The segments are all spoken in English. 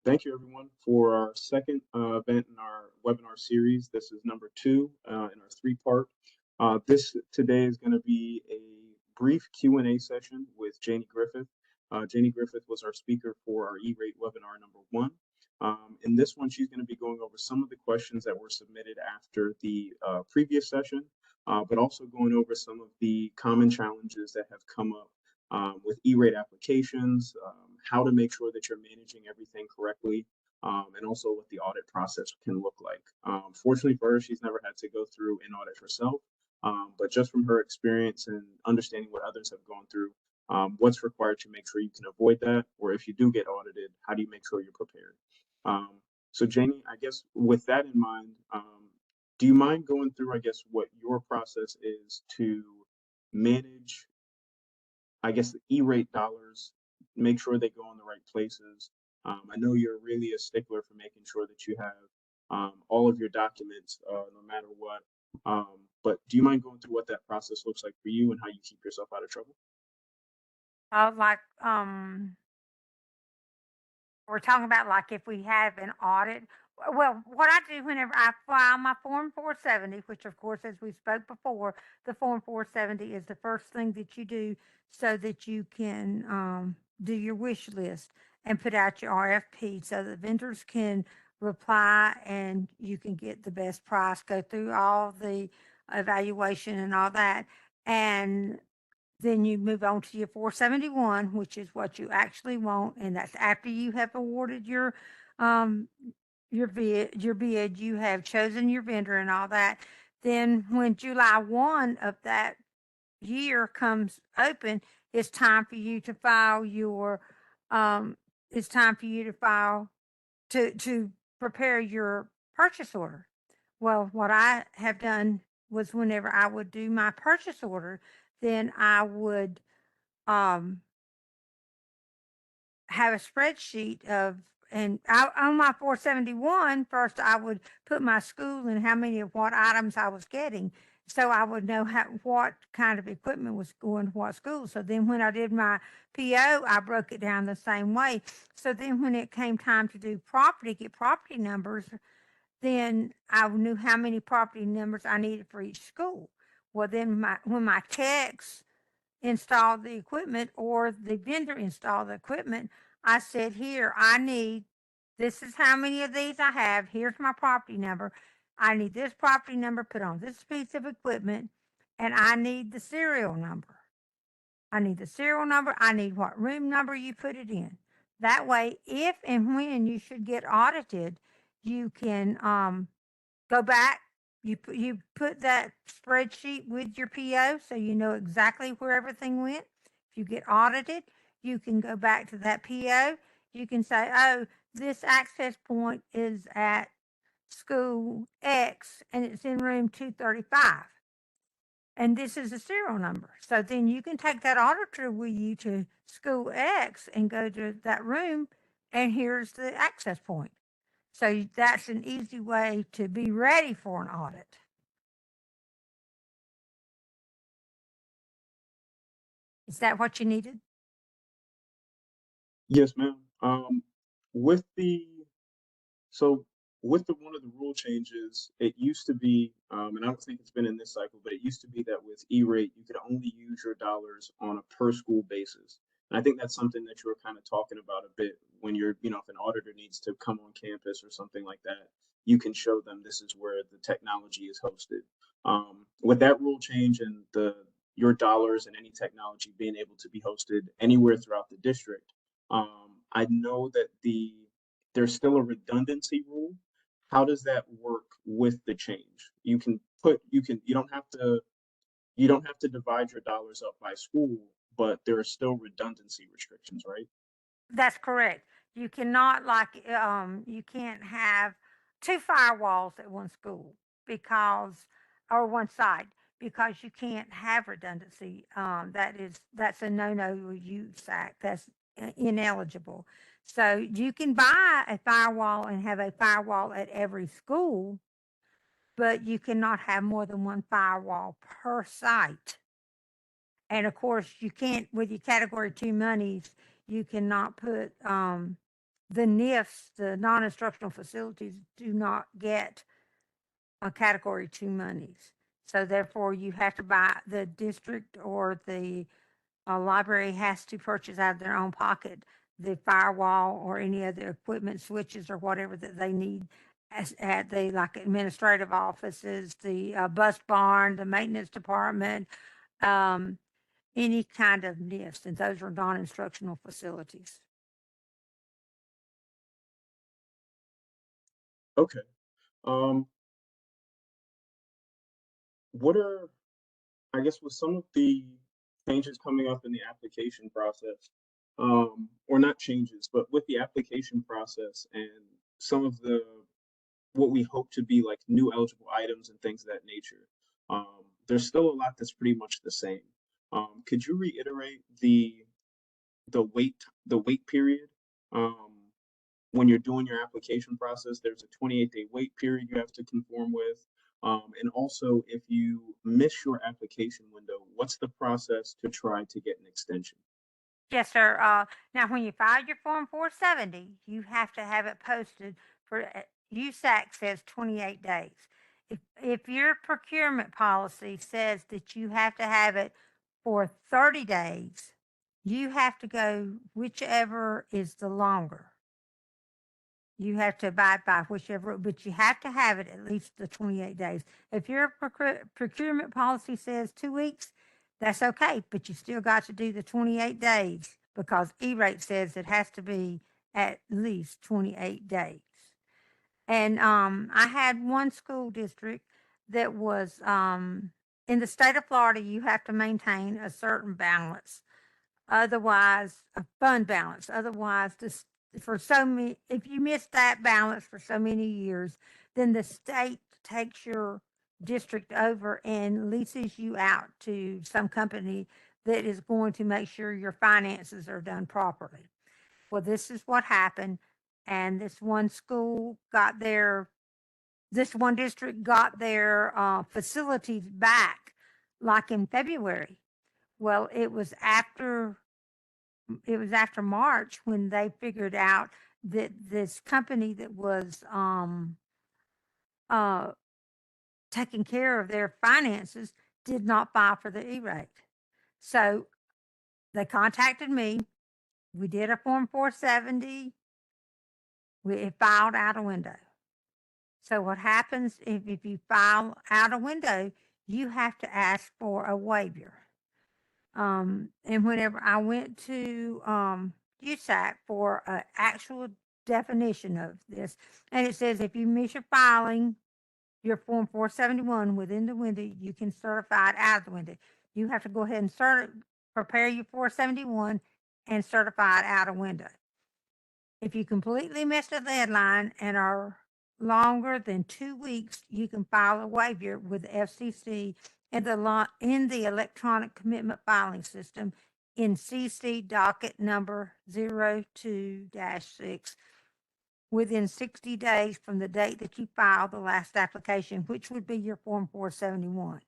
Thank you, everyone, for our second event in our webinar series. This is number 2 in our 3-part. This today is going to be a brief Q&A session with Janie Griffith. Janie Griffith was our speaker for our E-Rate webinar number 1. In this one, she's going to be going over some of the questions that were submitted after the previous session, but also going over some of the common challenges that have come up with E-rate applications, how to make sure that you're managing everything correctly, and also what the audit process can look like. Fortunately for her, she's never had to go through an audit herself, but just from her experience and understanding what others have gone through, what's required to make sure you can avoid that, or if you do get audited, how do you make sure you're prepared? So Janie, I guess with that in mind, do you mind going through, I guess, what your process is to manage, I guess, the E-rate dollars, make sure they go in the right places? I know you're really a stickler for making sure that you have all of your documents, no matter what. But do you mind going through what that process looks like for you and how you keep yourself out of trouble? Like, we're talking about like if we have an audit. Well, what I do whenever I file my Form 470, which of course, as we spoke before, the Form 470 is the first thing that you do so that you can do your wish list and put out your RFP so the vendors can reply and you can get the best price, go through all the evaluation and all that. And then you move on to your 471, which is what you actually want, and that's after you have awarded um your bid, you have chosen your vendor and all that. Then when July 1 of that year comes open, it's time for you to file your it's time for you to file to prepare your purchase order. Well, what I have done was whenever I would do my purchase order, then I would um, have a spreadsheet of, and on my 471, first I would put my school and how many of what items I was getting. So I would know what kind of equipment was going to what school. So then when I did my PO, I broke it down the same way. So then when it came time to do property, get property numbers, then I knew how many property numbers I needed for each school. Well, then when my techs install the equipment or the vendor install the equipment, I said, here, this is how many of these I have. Here's my property number. I need this property number put on this piece of equipment, and I need the serial number. I need the serial number. I need what room number you put it in. That way, if and when you should get audited, you can go back. You put that spreadsheet with your PO so you know exactly where everything went. If you get audited, you can go back to that PO. You can say, oh, this access point is at school X and it's in room 235. And this is a serial number. So then you can take that auditor with you to school X and go to that room, and here's the access point. So that's an easy way to be ready for an audit. Is that what you needed? Yes, ma'am. With the So with the one of the rule changes, it used to be, and I don't think it's been in this cycle, but it used to be that with E-rate, you could only use your dollars on a per school basis. And I think that's something that you were kind of talking about a bit when you're, if an auditor needs to come on campus or something like that, you can show them this is where the technology is hosted. With that rule change and your dollars and any technology being able to be hosted anywhere throughout the district, I know that there's still a redundancy rule. How does that work with the change? You don't have to divide your dollars up by school, but there are still redundancy restrictions, right? That's correct. You cannot you can't have two firewalls at one school because or one site because you can't have redundancy. That's a no use act. That's ineligible. So you can buy a firewall and have a firewall at every school, but you cannot have more than one firewall per site. And of course, you can't with your category 2 monies, you cannot put the NIFs, the non-instructional facilities, do not get a category 2 monies. So therefore you have to buy, the district or the library has to purchase out of their own pocket the firewall or any other equipment, switches or whatever that they need at the like administrative offices, the bus barn, the maintenance department, any kind of NIFs, and those are non-instructional facilities. Okay. What are, I guess, with some of the changes coming up in the application process, or not changes, but with the application process and some of the what we hope to be like new eligible items and things of that nature, there's still a lot that's pretty much the same. Could you reiterate the wait period? When you're doing your application process, there's a 28-day wait period you have to conform with. And also, if you miss your application window, what's the process to try to get an extension? Yes, sir. Now, when you file your Form 470, you have to have it posted for, USAC says 28 days. If your procurement policy says that you have to have it for 30 days, you have to go whichever is the longer. You have to abide by whichever, but you have to have it at least the 28 days. If your procurement policy says 2 weeks, that's okay, but you still got to do the 28 days because E-rate says it has to be at least 28 days. And I had one school district that was in the state of Florida, you have to maintain a certain balance. Otherwise, a fund balance. Otherwise, this for so many, if you miss that balance for so many years, then the state takes your district over and leases you out to some company that is going to make sure your finances are done properly. Well, this is what happened. And this one school got their, this one district got their facilities back like in February. Well, it was after March when they figured out that this company that was uh, taking care of their finances did not file for the E-rate. So they contacted me. We did a Form 470. We filed out a window. So what happens if you file out a window, you have to ask for a waiver. And whenever I went to USAC for an actual definition of this, and it says if you miss your filing, your Form 471 within the window, you can certify it out of the window. You have to go ahead and prepare your 471 and certify it out of window. If you completely missed a deadline and are longer than 2 weeks, you can file a waiver with the FCC in the electronic commitment filing system in CC docket number 02-6 within 60 days from the date that you filed the last application, which would be your Form 471.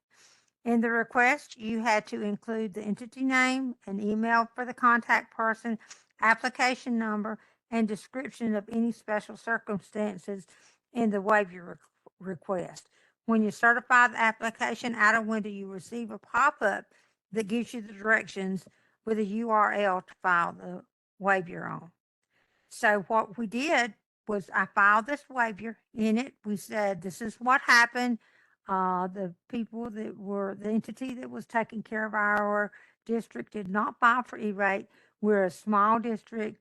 In the request, you had to include the entity name, an email for the contact person, application number, and description of any special circumstances in the waiver request. When you certify the application out of window, you receive a pop-up that gives you the directions with a URL to file the waiver on. So what we did was I filed this waiver. In it, we said, this is what happened. The people that were, the entity that was taking care of our district did not file for E-rate. We're a small district.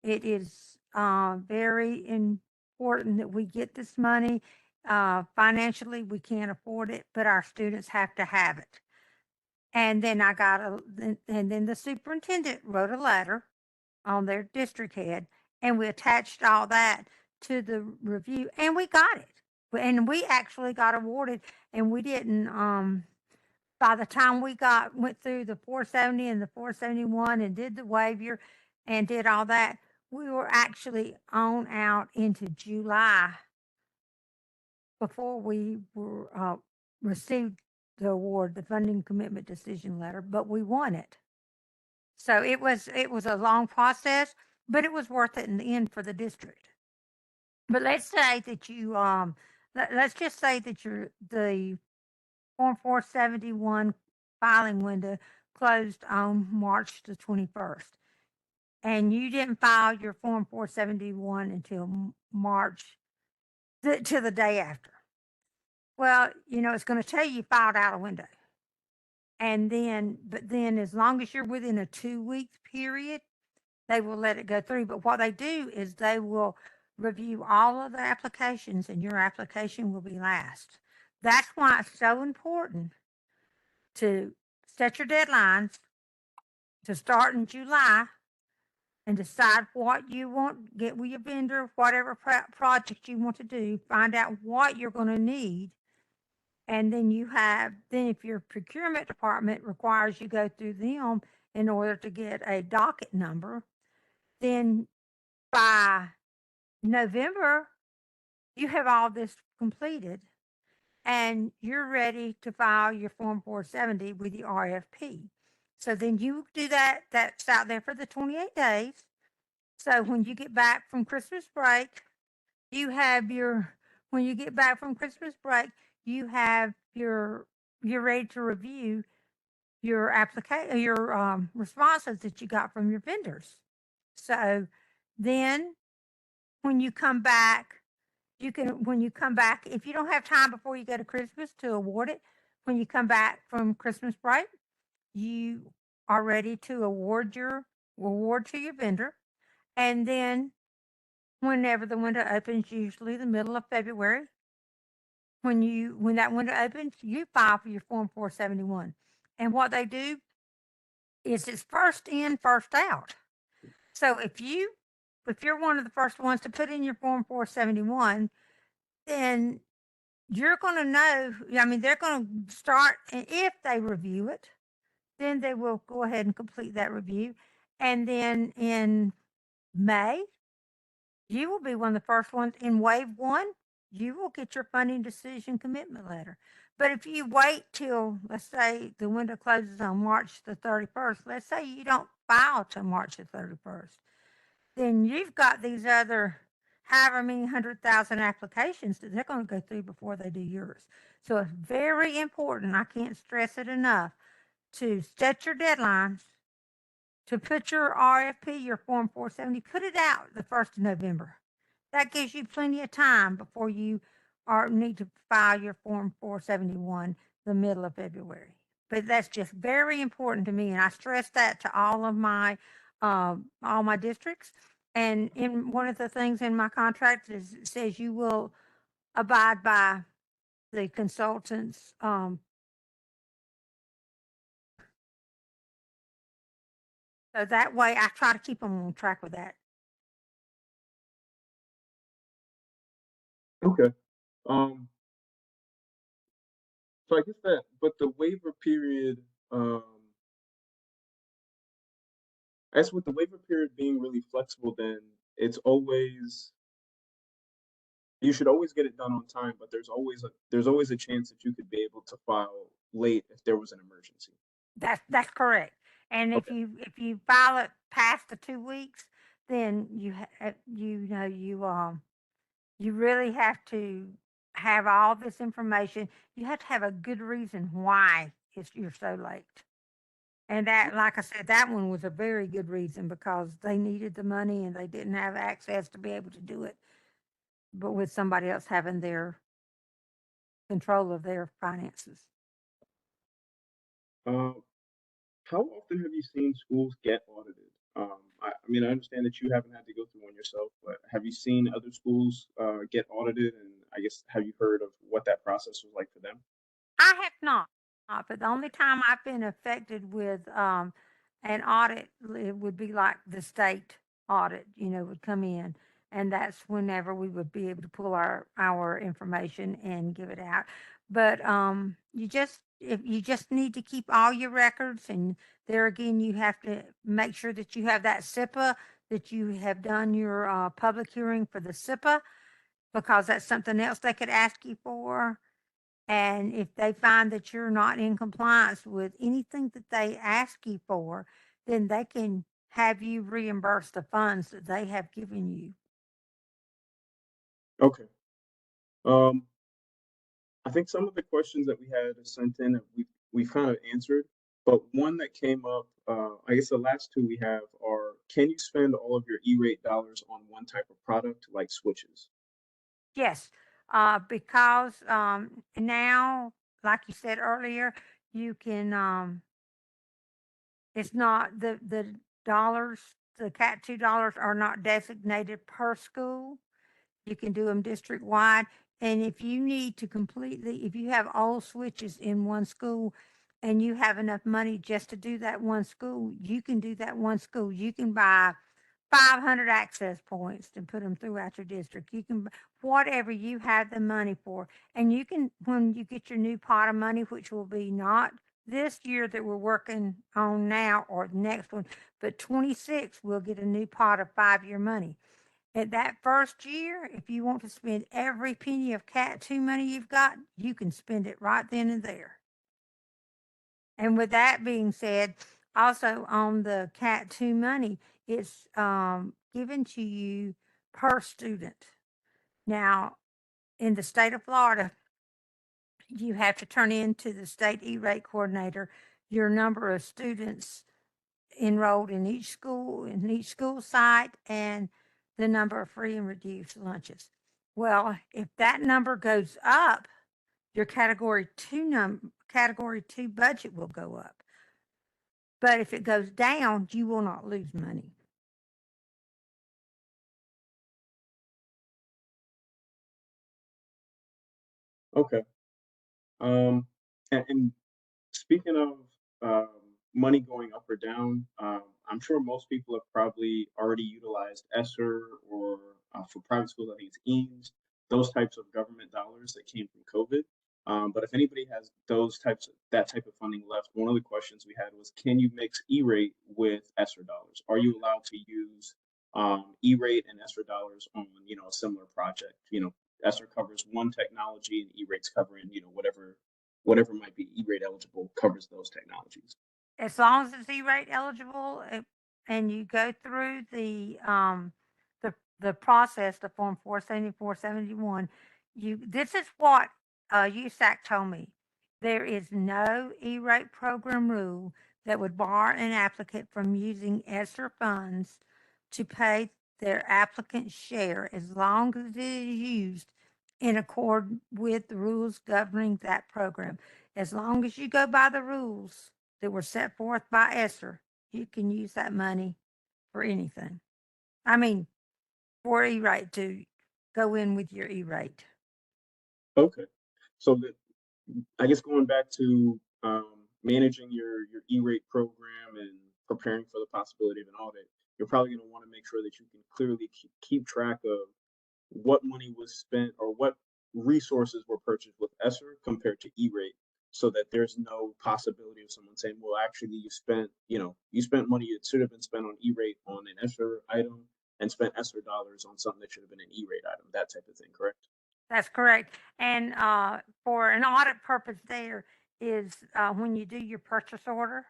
It is very important that we get this money. Financially, we can't afford it, but our students have to have it. And then and then the superintendent wrote a letter on their district head, and we attached all that to the review, and we got it. And we actually got awarded, and we didn't, by the time we went through the 470 and the 471 and did the waiver and did all that, we were actually on out into July before we were received the award, the funding commitment decision letter, but we won it. So it was a long process, but it was worth it in the end for the district. But let's say that let's just say that the Form 471 filing window closed on March the 21st, and you didn't file your Form 471 until March, to the day after. Well, it's going to tell you filed out a window. But then as long as you're within a 2-week period, they will let it go through. But what they do is they will review all of the applications and your application will be last. That's why it's so important to set your deadlines to start in July and decide what you want, get with your vendor, whatever project you want to do, find out what you're going to need. And then then if your procurement department requires you go through them in order to get a docket number, then by November, you have all this completed and you're ready to file your Form 470 with the RFP. So then you do that. That's out there for the 28 days. So when you get back from Christmas break, you have when you get back from Christmas break, you have you're ready to review your application, your responses that you got from your vendors. So then when you come back, when you come back, if you don't have time before you go to Christmas to award it, when you come back from Christmas break, you are ready to award to your vendor. And then whenever the window opens, usually the middle of February, when that window opens, you file for your Form 471. And what they do is it's first in, first out. So if you're one of the first ones to put in your Form 471, then you're going to know, I mean, they're going to start, and if they review it, then they will go ahead and complete that review. And then in May, you will be one of the first ones in wave 1. You will get your funding decision commitment letter. But if you wait till, let's say, the window closes on March the 31st, let's say you don't file till March the 31st, then you've got these other however many 100,000 applications that they're going to go through before they do yours. So it's very important, I can't stress it enough, to set your deadlines, to put your RFP, your Form 470, put it out the 1st of November. That gives you plenty of time before you need to file your Form 471 the middle of February. But that's just very important to me, and I stress that to all my districts. And in one of the things in my contract is it says you will abide by the consultants. So that way, I try to keep them on track with that. Okay. So I guess but the waiver period, I guess with the waiver period being really flexible, then it's always, you should always get it done on time, but there's always a chance that you could be able to file late if there was an emergency. That's correct. And Okay. if you file it past the 2 weeks, then you really have to have all this information. You have to have a good reason why you're so late. And that, like I said, that one was a very good reason because they needed the money and they didn't have access to be able to do it, but with somebody else having their control of their finances. How often have you seen schools get audited? I mean, I understand that you haven't had to go through one yourself, but have you seen other schools get audited? And I guess, have you heard of what that process was like for them? I have not, but the only time I've been affected with an audit, it would be like the state audit, would come in. And that's whenever we would be able to pull our information and give it out. But if you just need to keep all your records, and there again, you have to make sure that you have that SIPA, that you have done your public hearing for the SIPA, because that's something else they could ask you for. And if they find that you're not in compliance with anything that they ask you for, then they can have you reimburse the funds that they have given you. Okay. I think some of the questions that we had sent in, we kind of answered, but one that came up, I guess the last two we have are, can you spend all of your E-rate dollars on one type of product like switches? Yes, because now, like you said earlier, you can. It's not the dollars. The Cat $2 are not designated per school. You can do them district wide. And if you need to completely, if you have all switches in one school and you have enough money just to do that one school, you can do that one school. You can buy 500 access points and put them throughout your district. You can, whatever you have the money for. And you can, when you get your new pot of money, which will be not this year that we're working on now or the next one, but 26, we'll get a new pot of 5-year money. At that first year, if you want to spend every penny of Cat 2 money you've got, you can spend it right then and there. And with that being said, also on the Cat 2 money, it's given to you per student. Now, in the state of Florida, you have to turn in to the state E-rate coordinator your number of students enrolled in each school site, and the number of free and reduced lunches. Well, if that number goes up, your category two budget will go up. But if it goes down, you will not lose money. Okay. And speaking of money going up or down, I'm sure most people have probably already utilized ESSER or for private schools, I think it's EAMS, those types of government dollars that came from COVID. But if anybody has that type of funding left, one of the questions we had was, can you mix E-rate with ESSER dollars? Are you allowed to use E-rate and ESSER dollars on a similar project? ESSER covers one technology and E-rate's covering whatever might be E-rate eligible covers those technologies. As long as it's E-rate eligible, and you go through the process, the form 470, 471, this is what USAC told me. There is no E-rate program rule that would bar an applicant from using ESSER funds to pay their applicant's share as long as it is used in accord with the rules governing that program. As long as you go by the rules that were set forth by ESSER, you can use that money for anything. I mean, for E-rate to go in with your E-rate. Okay. So I guess going back to managing your E-rate program and preparing for the possibility of an audit, you're probably going to want to make sure that you can clearly keep track of what money was spent or what resources were purchased with ESSER compared to E-rate, so that there's no possibility of someone saying, well, actually you spent money that should have been spent on E-rate on an ESSER item and spent ESSER dollars on something that should have been an E-rate item, that type of thing, correct? That's correct. And for an audit purpose, there is when you do your purchase order,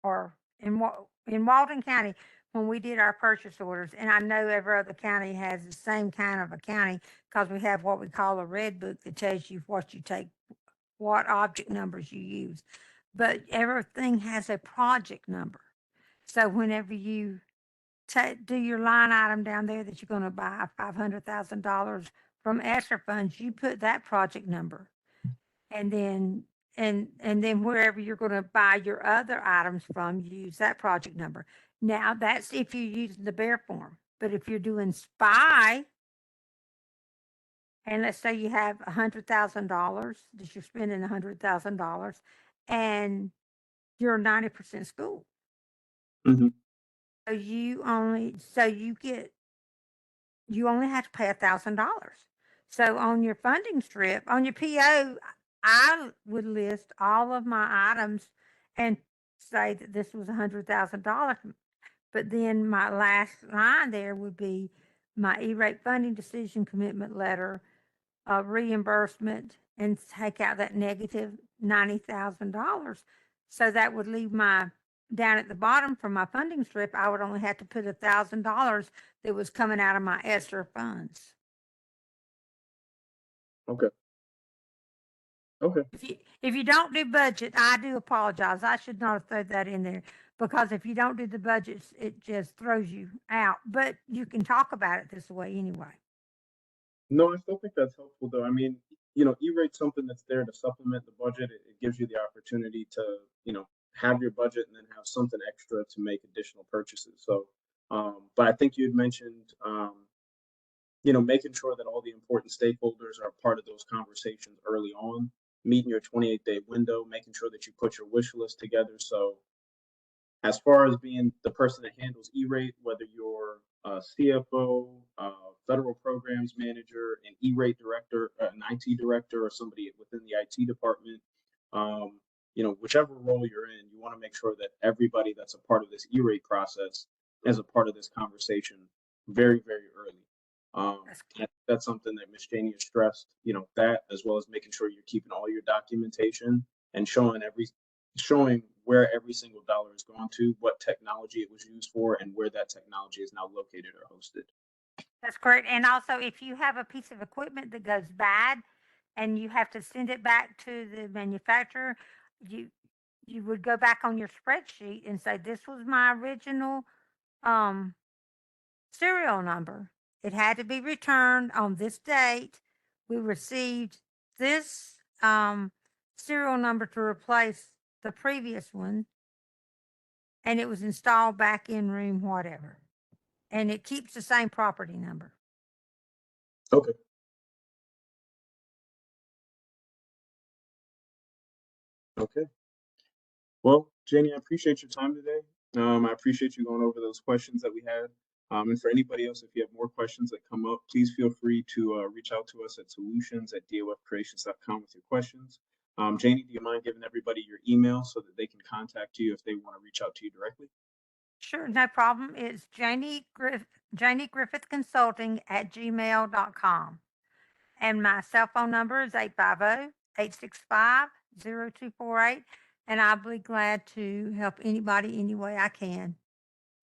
or in Walton County, when we did our purchase orders, and I know every other county has the same kind of accounting because we have what we call a red book that tells you what you take, what object numbers you use. But everything has a project number. So whenever you do your line item down there that you're going to buy $500,000 from ESSER funds, you put that project number, and then then wherever you're going to buy your other items from, you use that project number. Now that's if you're using the bear form, but if you're doing SPY, and let's say you have $100,000 that you're spending $100,000, and you're 90% school, Mm-hmm. so you only have to pay $1,000. So on your funding strip, on your PO, I would list all of my items and say that this was $100,000. But then my last line there would be my E-rate funding decision commitment letter, reimbursement, and take out that negative $90,000. So that would leave my down at the bottom for my funding strip, I would only have to put $1,000 that was coming out of my ESSER funds. Okay. Okay. If you don't do budget, I do apologize. I should not have thrown that in there, because if you don't do the budgets, it just throws you out. But you can talk about it this way anyway. No, I still think that's helpful though. I mean, E-rate's something that's there to supplement the budget. It gives you the opportunity to, have your budget and then have something extra to make additional purchases. So, but I think you had mentioned, making sure that all the important stakeholders are part of those conversations early on, meeting your 28-day window, making sure that you put your wish list together. So as far as being the person that handles E-rate, whether you're a CFO, federal programs manager, an E-rate director, an IT director, or somebody within the IT department, whichever role you're in, you want to make sure that everybody that's a part of this E-rate process is a part of this conversation very, very early. That's something that Miss Janie has stressed, that as well as making sure you're keeping all your documentation and showing where every single dollar is going to, what technology it was used for, and where that technology is now located or hosted. That's correct. And also, if you have a piece of equipment that goes bad and you have to send it back to the manufacturer, you would go back on your spreadsheet and say, this was my original serial number. It had to be returned on this date. We received this serial number to replace the previous one, and it was installed back in room whatever. And it keeps the same property number. Okay. Okay. Well, Janie, I appreciate your time today. I appreciate you going over those questions that we had. And for anybody else, if you have more questions that come up, please feel free to reach out to us at solutions@dofcreations.com with your questions. Janie, do you mind giving everybody your email so that they can contact you if they want to reach out to you directly? Sure, no problem. It's Janie Griffith Consulting at gmail.com. And my cell phone number is 850-865-0248. And I'll be glad to help anybody any way I can,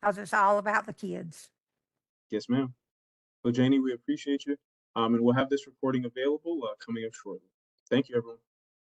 because it's all about the kids. Yes, ma'am. Well, Janie, we appreciate you. And we'll have this recording available coming up shortly. Thank you, everyone.